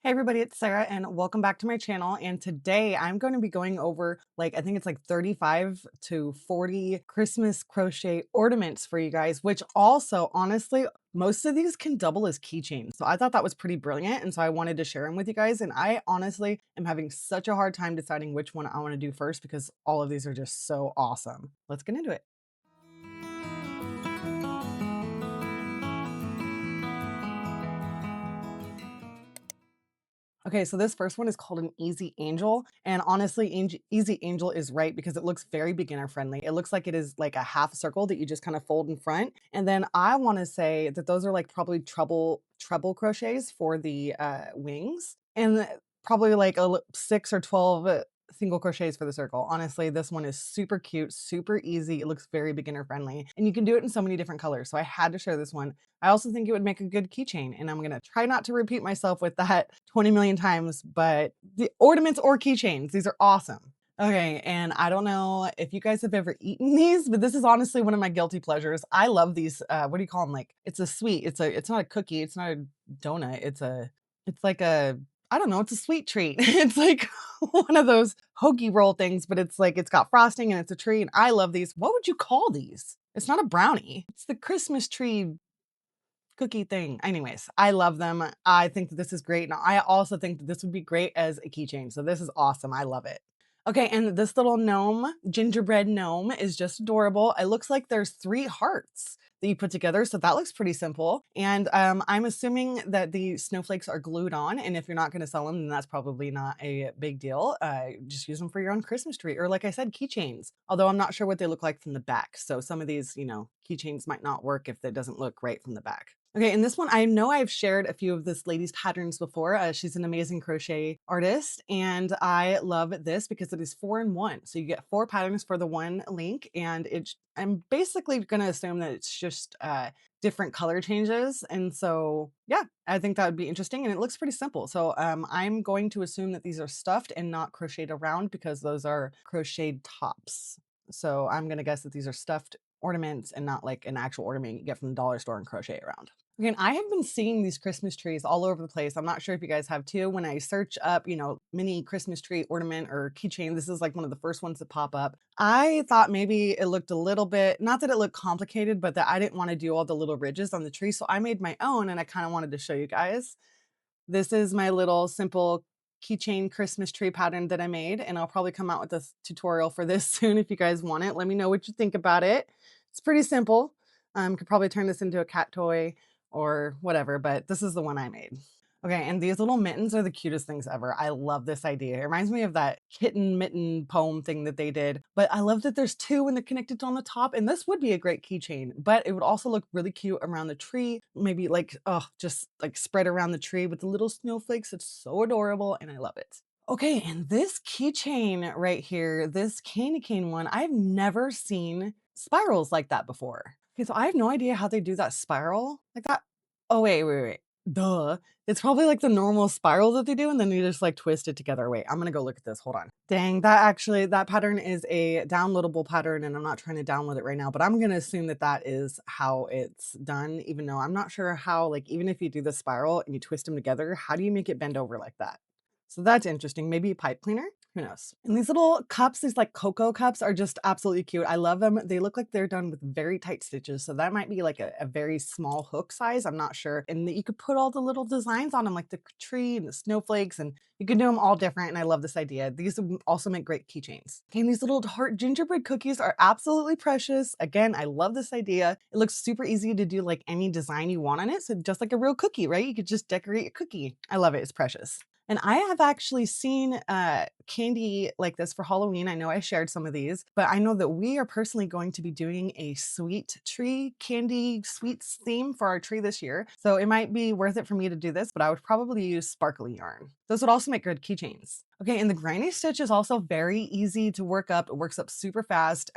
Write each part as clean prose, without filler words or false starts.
Hey everybody, it's Sarah and welcome back to my channel. And today I'm going to be going over I think it's like 35 to 40 Christmas crochet ornaments for you guys, which also honestly, most of these can double as keychains. So I thought that was pretty brilliant. And so I wanted to share them with you guys. And I honestly am having such a hard time deciding which one I want to do first because all of these are just so awesome. Let's get into it. Okay, so this first one is called an Easy Angel. And honestly, Easy Angel is right because it looks very beginner friendly. It looks like it is like a half circle that you just kind of fold in front. And then I want to say that those are like probably treble crochets for the wings. And probably like 6 or 12 single crochets for the circle. Honestly, this one is super cute, super easy. It looks very beginner friendly and you can do it in so many different colors. So I had to share this one. I also think it would make a good keychain, and I'm going to try not to repeat myself with that 20 million times, but the ornaments or keychains, these are awesome. Okay, and I don't know if you guys have ever eaten these, but this is honestly one of my guilty pleasures. I love these, what do you call them? Like, it's a sweet, it's not a cookie, it's not a donut, it's like a, I don't know, it's a sweet treat. It's like one of those hoagie roll things, but it's like, it's got frosting and it's a tree, and I love these. What would you call these? It's not a brownie. It's the Christmas tree cookie thing. Anyways, I love them. I think that this is great. And I also think that this would be great as a keychain. So this is awesome. I love it. Okay, and this little gnome, gingerbread gnome, is just adorable. It looks like there's 3 hearts that you put together, so that looks pretty simple. And I'm assuming that the snowflakes are glued on, and if you're not going to sell them, then that's probably not a big deal. Just use them for your own Christmas tree, or like I said, keychains. Although I'm not sure what they look like from the back, so some of these, keychains might not work if it doesn't look right from the back. Okay, and this one, I know I've shared a few of this lady's patterns before. She's an amazing crochet artist, and I love this because it is 4 in 1. So you get 4 patterns for the one link, and I'm basically going to assume that it's just different color changes. And so, yeah, I think that would be interesting, and it looks pretty simple. So I'm going to assume that these are stuffed and not crocheted around because those are crocheted tops. So I'm going to guess that these are stuffed ornaments and not like an actual ornament you get from the dollar store and crochet around. Again, I have been seeing these Christmas trees all over the place. I'm not sure if you guys have too. When I search up, mini Christmas tree ornament or keychain, this is like one of the first ones that pop up. I thought maybe it looked a little bit, not that it looked complicated, but that I didn't want to do all the little ridges on the tree. So I made my own and I kind of wanted to show you guys. This is my little simple keychain Christmas tree pattern that I made, and I'll probably come out with a tutorial for this soon if you guys want it. Let me know what you think about it. It's pretty simple. Could probably turn this into a cat toy or whatever, but this is the one I made. Okay, and these little mittens are the cutest things ever. I love this idea. It reminds me of that kitten mitten poem thing that they did, but I love that there's 2 and they're connected on the top, and this would be a great keychain, but it would also look really cute around the tree. Maybe like, oh, just like spread around the tree with the little snowflakes. It's so adorable, and I love it. Okay, and this keychain right here, this Candycane one, I've never seen spirals like that before. Okay, so I have no idea how they do that spiral like that. Oh, wait. Duh. It's probably like the normal spiral that they do, and then you just like twist it together. Wait, I'm gonna go look at this. Hold on. Dang, that pattern is a downloadable pattern, and I'm not trying to download it right now, but I'm gonna assume that that is how it's done, even though I'm not sure how, like, even if you do the spiral and you twist them together, how do you make it bend over like that? So that's interesting. Maybe a pipe cleaner? Who knows? And these little cups, these like cocoa cups are just absolutely cute. I love them. They look like they're done with very tight stitches. So that might be like a very small hook size. I'm not sure. And you could put all the little designs on them, like the tree and the snowflakes, and you can do them all different. And I love this idea. These would also make great keychains. Okay, and these little heart gingerbread cookies are absolutely precious. Again, I love this idea. It looks super easy to do like any design you want on it. So just like a real cookie, right? You could just decorate a cookie. I love it. It's precious. And I have actually seen candy like this for Halloween. I know I shared some of these, but I know that we are personally going to be doing a sweet tree candy sweets theme for our tree this year. So it might be worth it for me to do this, but I would probably use sparkly yarn. Those would also make good keychains. Okay, and the granny stitch is also very easy to work up. It works up super fast.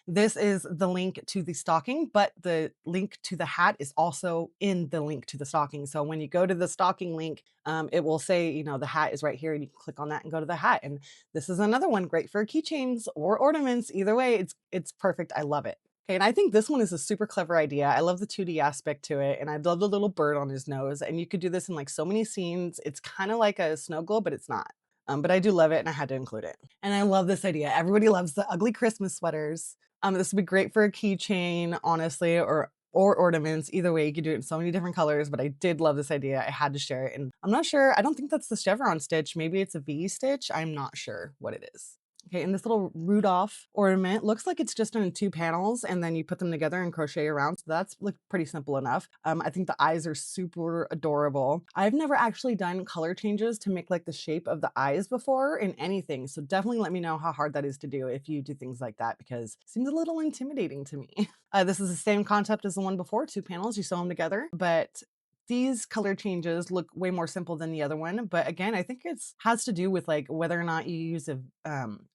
This is the link to the stocking, but the link to the hat is also in the link to the stocking. So when you go to the stocking link, it will say, the hat is right here, and you can click on that and go to the hat. And this is another one great for keychains or ornaments. Either way, it's perfect. I love it. Okay, and I think this one is a super clever idea. I love the 2D aspect to it, and I love the little bird on his nose. And you could do this in like so many scenes. It's kind of like a snow globe, but it's not. But I do love it, and I had to include it. And I love this idea. Everybody loves the ugly Christmas sweaters. This would be great for a keychain, honestly, or ornaments. Either way, you could do it in so many different colors. But I did love this idea. I had to share it, and I'm not sure. I don't think that's the chevron stitch. Maybe it's a V stitch. I'm not sure what it is. Okay, and this little Rudolph ornament looks like it's just in 2 panels, and then you put them together and crochet around, so that's, like, pretty simple enough. I think the eyes are super adorable. I've never actually done color changes to make, like, the shape of the eyes before in anything, so definitely let me know how hard that is to do if you do things like that, because it seems a little intimidating to me. This is the same concept as the one before, 2 panels, you sew them together, but these color changes look way more simple than the other one, but again, I think it's has to do with, like, whether or not you use a,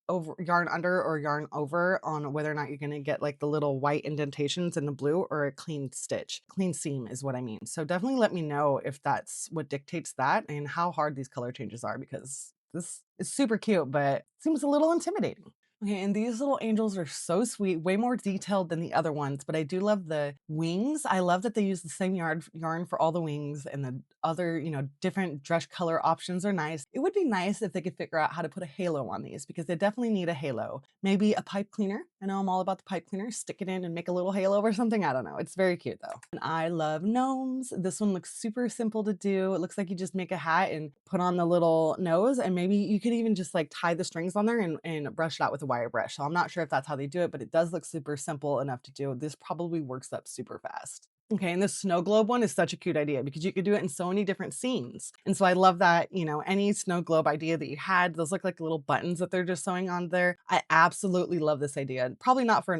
over yarn under or yarn over on whether or not you're gonna get, like, the little white indentations in the blue or a clean stitch. Clean seam is what I mean. So definitely let me know if that's what dictates that and how hard these color changes are, because this is super cute, but seems a little intimidating. Okay, and these little angels are so sweet, way more detailed than the other ones, but I do love the wings. I love that they use the same yarn for all the wings, and the other, different dress color options are nice. It would be nice if they could figure out how to put a halo on these, because they definitely need a halo. Maybe a pipe cleaner. I know I'm all about the pipe cleaner. Stick it in and make a little halo or something. I don't know. It's very cute though. And I love gnomes. This one looks super simple to do. It looks like you just make a hat and put on the little nose, and maybe you could even just like tie the strings on there and brush it out with a wire brush. So I'm not sure if that's how they do it, but it does look super simple enough to do. This probably works up super fast. Okay, and this snow globe one is such a cute idea because you could do it in so many different scenes. And so I love that, any snow globe idea that you had, those look like little buttons that they're just sewing on there. I absolutely love this idea. Probably not for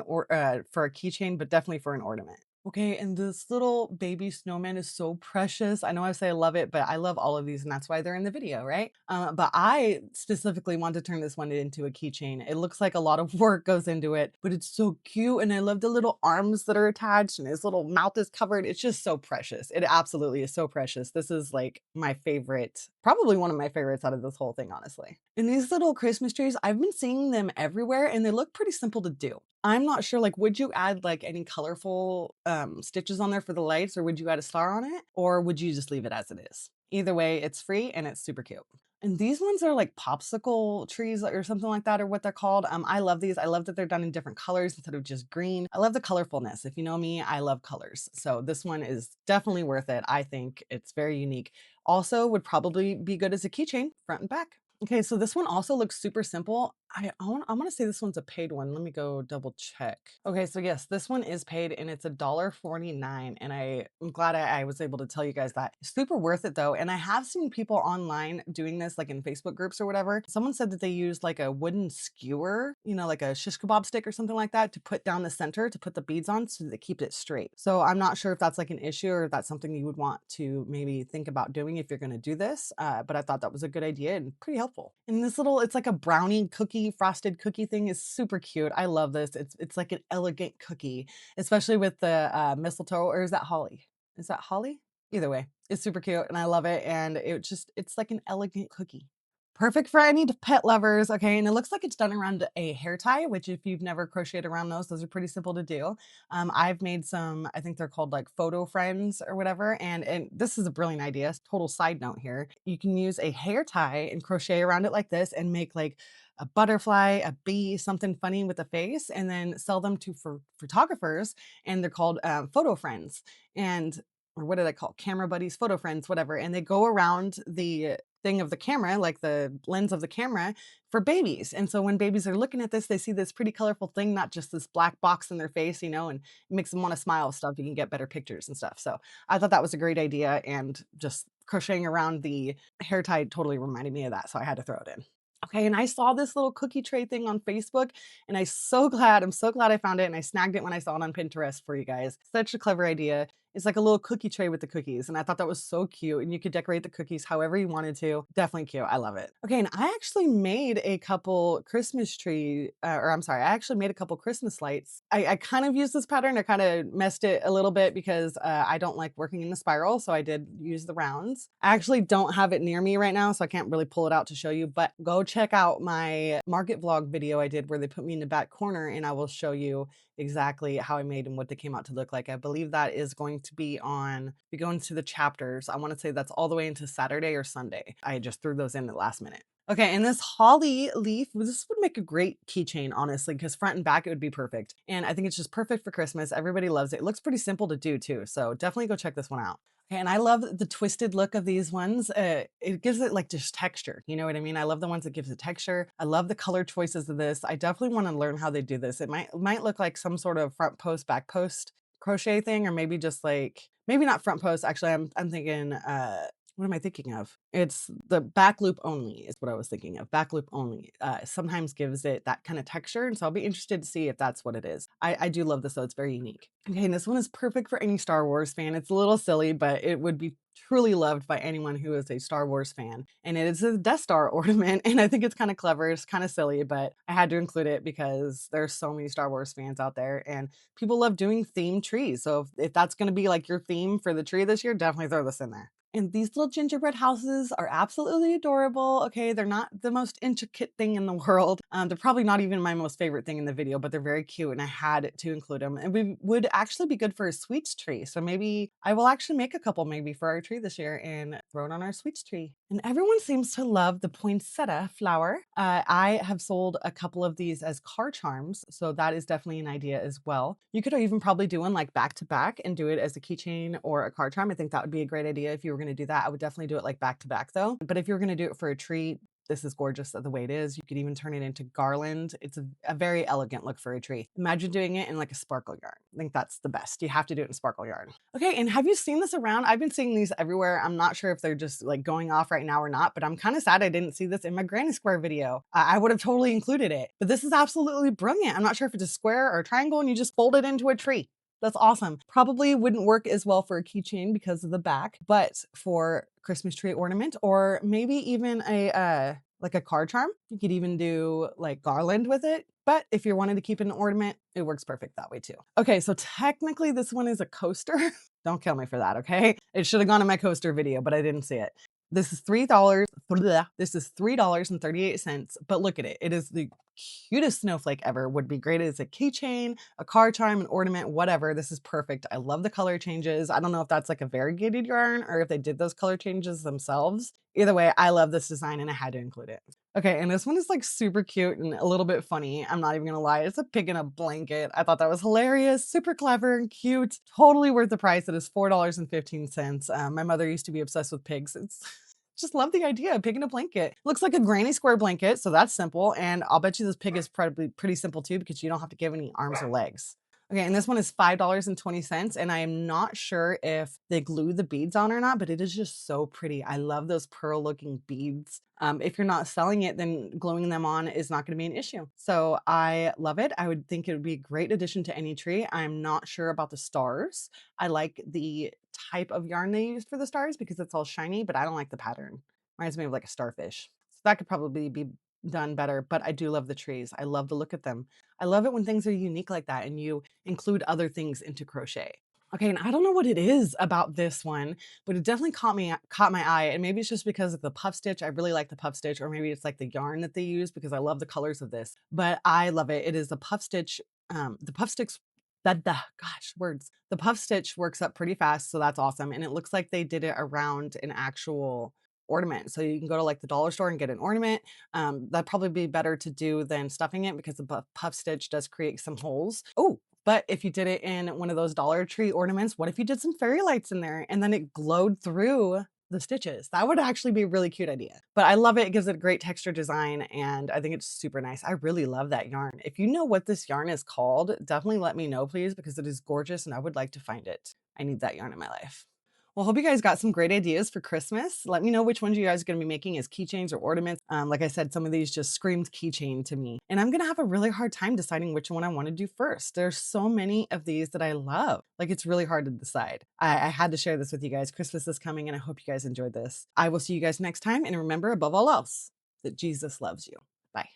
for a keychain, but definitely for an ornament. Okay, and this little baby snowman is so precious. I know I say I love it, but I love all of these, and that's why they're in the video, right? But I specifically want to turn this one into a keychain. It looks like a lot of work goes into it, but it's so cute, and I love the little arms that are attached, and his little mouth is covered. It's just so precious. It absolutely is so precious. This is like my favorite, probably one of my favorites out of this whole thing, honestly. And these little Christmas trees, I've been seeing them everywhere, and they look pretty simple to do. I'm not sure, like, would you add, like, any colorful, stitches on there for the lights, or would you add a star on it? Or would you just leave it as it is? Either way, it's free and it's super cute. And these ones are like popsicle trees or something like that, or what they're called. I love these. I love that they're done in different colors instead of just green. I love the colorfulness. If you know me, I love colors. So this one is definitely worth it. I think it's very unique. Also would probably be good as a keychain, front and back. Okay, so this one also looks super simple. I wanna say this one's a paid one. Let me go double check. Okay, so yes, this one is paid, and it's $1.49, and I'm glad I was able to tell you guys that. Super worth it though, and I have seen people online doing this, like in Facebook groups or whatever. Someone said that they used like a wooden skewer, like a shish kebab stick or something like that, to put down the center to put the beads on so that they keep it straight. So I'm not sure if that's like an issue or if that's something you would want to maybe think about doing if you're gonna do this, but I thought that was a good idea and pretty helpful. And this little, it's like a brownie cookie, frosted cookie thing is super cute. I love this. It's like an elegant cookie, especially with the mistletoe, or is that holly? Is that holly? Either way, it's super cute and I love it. And it's like an elegant cookie. Perfect for any pet lovers. Okay, and it looks like it's done around a hair tie, which if you've never crocheted around those are pretty simple to do. I've made some, I think they're called like photo friends or whatever, and this is a brilliant idea. Total side note here. You can use a hair tie and crochet around it like this and make like a butterfly, a bee, something funny with a face, and then sell them to for photographers, and they're called photo friends. And or what did I call camera buddies, photo friends, whatever, and they go around the thing of the camera, like the lens of the camera, for babies. And so when babies are looking at this, they see this pretty colorful thing, not just this black box in their face, and it makes them want to smile stuff. You can get better pictures and stuff. So I thought that was a great idea, and just crocheting around the hair tie totally reminded me of that. So I had to throw it in. Okay, and I saw this little cookie tray thing on Facebook, and I'm so glad I found it, and I snagged it when I saw it on Pinterest for you guys. Such a clever idea. It's like a little cookie tray with the cookies, and I thought that was so cute, and you could decorate the cookies however you wanted to. Definitely cute. I love it. Okay, and I actually made a couple Christmas tree, or I'm sorry, I actually made a couple Christmas lights. I kind of used this pattern. I kind of messed it a little bit because I don't like working in the spiral, so I did use the rounds. I actually don't have it near me right now, so I can't really pull it out to show you, but go check out my market vlog video I did where they put me in the back corner, and I will show you exactly how I made and what they came out to look like. I believe that is going to be on, we go into the chapters. I want to say that's all the way into Saturday or Sunday. I just threw those in at the last minute. Okay, and this holly leaf, this would make a great keychain, honestly, because front and back, it would be perfect. And I think it's just perfect for Christmas. Everybody loves it. It looks pretty simple to do too. So definitely go check this one out. Okay, and I love the twisted look of these ones. It gives it like just texture. You know what I mean? I love the ones that gives it texture. I love the color choices of this. I definitely want to learn how they do this. It might look like some sort of front post, back post crochet thing, or maybe just like, maybe not front post. Actually, I'm thinking, what am I thinking of? It's the back loop only is what I was thinking of. Back loop only sometimes gives it that kind of texture. And so I'll be interested to see if that's what it is. I do love this though. It's very unique. Okay, and this one is perfect for any Star Wars fan. It's a little silly, but it would be truly loved by anyone who is a Star Wars fan. And it is a Death Star ornament. And I think it's kind of clever. It's kind of silly, but I had to include it because there's so many Star Wars fans out there and people love doing themed trees. So if that's going to be like your theme for the tree this year, definitely throw this in there. And these little gingerbread houses are absolutely adorable. Okay, they're not the most intricate thing in the world. They're probably not even my most favorite thing in the video, but they're very cute and I had to include them. And we would actually be good for a sweets tree. So maybe I will actually make a couple maybe for our tree this year and throw it on our sweets tree. And everyone seems to love the poinsettia flower. I have sold a couple of these as car charms, so that is definitely an idea as well. You could even probably do one like back to back and do it as a keychain or a car charm. I think that would be a great idea if you were going to do that. I would definitely do it like back to back though. But if you're going to do it for a tree, this is gorgeous the way it is. You could even turn it into garland. It's a very elegant look for a tree. Imagine doing it in like a sparkle yarn. I think that's the best. You have to do it in sparkle yarn. Okay, and have you seen this around? I've been seeing these everywhere. I'm not sure if they're just like going off right now or not, but I'm kind of sad I didn't see this in my granny square video. I would have totally included it, but this is absolutely brilliant. I'm not sure if it's a square or a triangle and you just fold it into a tree. That's awesome. Probably wouldn't work as well for a keychain because of the back, but for Christmas tree ornament or maybe even a like a card charm, you could even do like garland with it. But if you're wanting to keep it an ornament, it works perfect that way too. Okay, so technically this one is a coaster. Don't kill me for that, okay? It should have gone in my coaster video, but I didn't see it. This is $3. This is $3.38, but look at it. It is the cutest snowflake ever. Would be great as a keychain, a card charm, an ornament, whatever. This is perfect. I love the color changes. I don't know if that's like a variegated yarn or if they did those color changes themselves. Either way, I love this design and I had to include it. Okay, and this one is like super cute and a little bit funny. I'm not even gonna lie. It's a pig in a blanket. I thought that was hilarious, super clever and cute. Totally worth the price. It is $4.15. My mother used to be obsessed with pigs. It's just love the idea. Pig in a blanket. Looks like a granny square blanket, so that's simple. And I'll bet you this pig is probably pretty simple too because you don't have to give any arms or legs. Okay, and this one is $5.20, and I am not sure if they glue the beads on or not, but it is just so pretty. I love those pearl-looking beads. If you're not selling it, then gluing them on is not going to be an issue. So I love it. I would think it would be a great addition to any tree. I'm not sure about the stars. I like the type of yarn they use for the stars because it's all shiny, but I don't like the pattern. Reminds me of like a starfish. So that could probably be done better, but I do love the trees. I love to look at them. I love it when things are unique like that and you include other things into crochet. Okay, and I don't know what it is about this one, but it definitely caught my eye. And maybe it's just because of the puff stitch. I really like the puff stitch, or maybe it's like the yarn that they use because I love the colors of this. But I love it. It is the puff stitch. The puff stitch the gosh, words. The puff stitch works up pretty fast, so that's awesome. And it looks like they did it around an actual ornament. So you can go to like the dollar store and get an ornament. That'd probably be better to do than stuffing it because the puff stitch does create some holes. Oh, but if you did it in one of those Dollar Tree ornaments, what if you did some fairy lights in there and then it glowed through the stitches? That would actually be a really cute idea. But I love it. It gives it a great texture design and I think it's super nice. I really love that yarn. If you know what this yarn is called, definitely let me know, please, because it is gorgeous and I would like to find it. I need that yarn in my life. Well, hope you guys got some great ideas for Christmas. Let me know which ones you guys are going to be making as keychains or ornaments. Like I said, some of these just screamed keychain to me. And I'm going to have a really hard time deciding which one I want to do first. There's so many of these that I love. Like, it's really hard to decide. I had to share this with you guys. Christmas is coming, and I hope you guys enjoyed this. I will see you guys next time. And remember, above all else, that Jesus loves you. Bye.